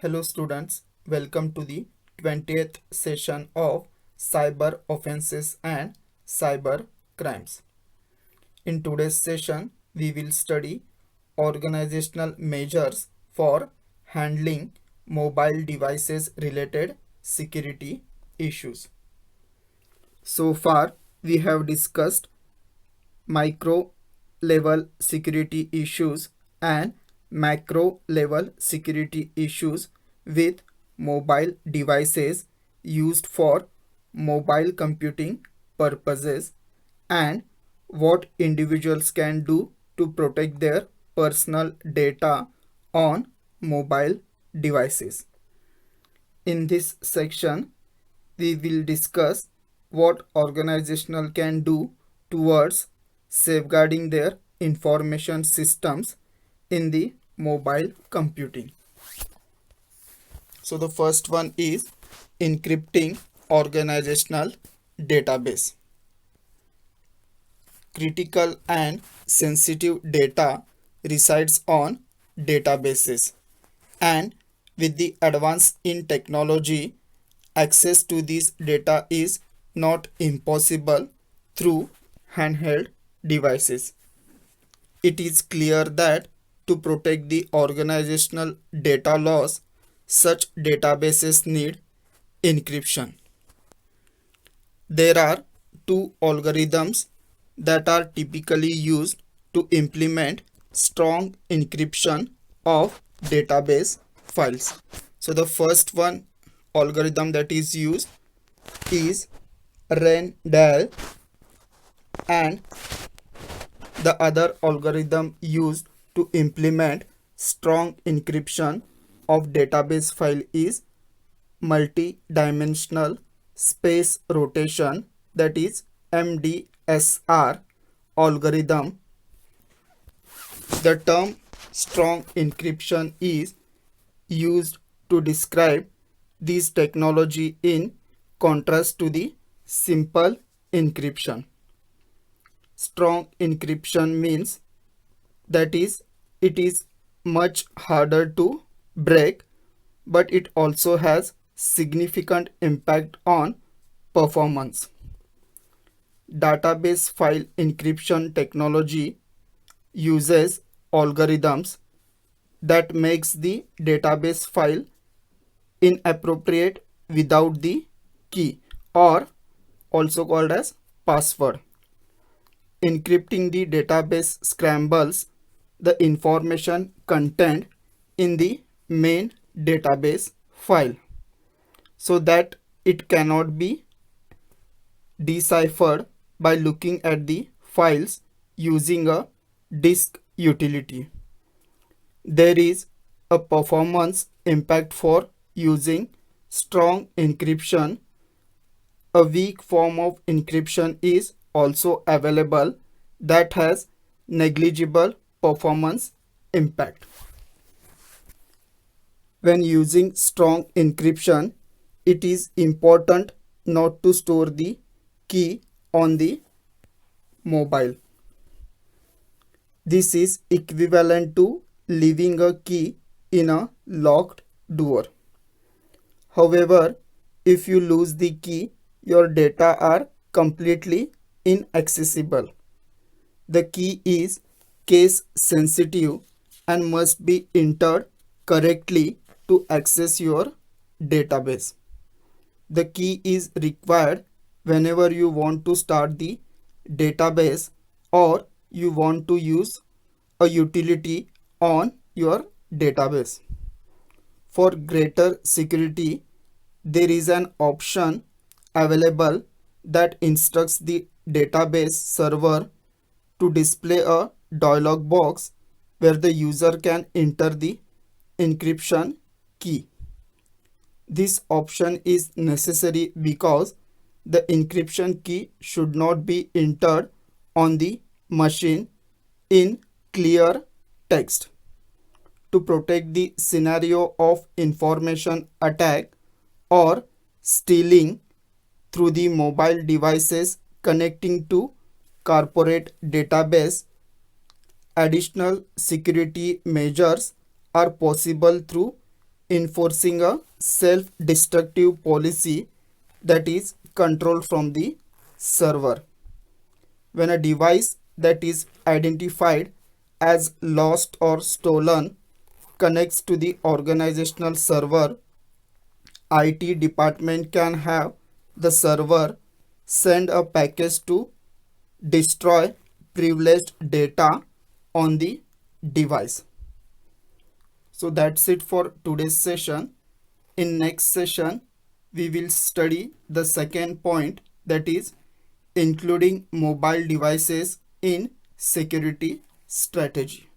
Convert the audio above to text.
Hello students, welcome to the 20th session of Cyber Offenses and Cyber Crimes. In today's session, we will study organizational measures for handling mobile devices related security issues. So far, we have discussed micro level security issues and macro level security issues with mobile devices used for mobile computing purposes and what individuals can do to protect their personal data on mobile devices. In this section, we will discuss what organizational can do towards safeguarding their information systems in the mobile computing. So the first one is encrypting organizational database. Critical and sensitive data resides on databases, and with the advance in technology, access to this data is not impossible through handheld devices. It is clear that to protect the organizational data loss, such databases need encryption. There are two algorithms that are typically used to implement strong encryption of database files. So the first one algorithm that is used is REN-DAL, and the other algorithm used to implement strong encryption of database file is multi-dimensional space rotation, that is MDSR algorithm. The term strong encryption is used to describe this technology in contrast to the simple encryption. Strong encryption means that is it is much harder to break, but it also has significant impact on performance. Database file encryption technology uses algorithms that makes the database file inappropriate without the key, or also called as password. Encrypting the database scrambles the information contained in the main database file so that it cannot be deciphered by looking at the files using a disk utility. There is a performance impact for using strong encryption. A weak form of encryption is also available that has negligible performance impact. When using strong encryption, it is important not to store the key on the mobile. This is equivalent to leaving a key in a locked door. However, if you lose the key, your data are completely inaccessible. The key is case sensitive and must be entered correctly to access your database. The key is required whenever you want to start the database or you want to use a utility on your database. For greater security, there is an option available that instructs the database server to display a dialog box where the user can enter the encryption key. This option is necessary because the encryption key should not be entered on the machine in clear text. To protect the scenario of information attack or stealing through the mobile devices connecting to corporate database, additional security measures are possible through enforcing a self-destructive policy that is controlled from the server. When a device that is identified as lost or stolen connects to the organizational server, IT department can have the server send a package to destroy privileged data on the device. So that's it for today's session. In next session, we will study the second point, that is including mobile devices in security strategy.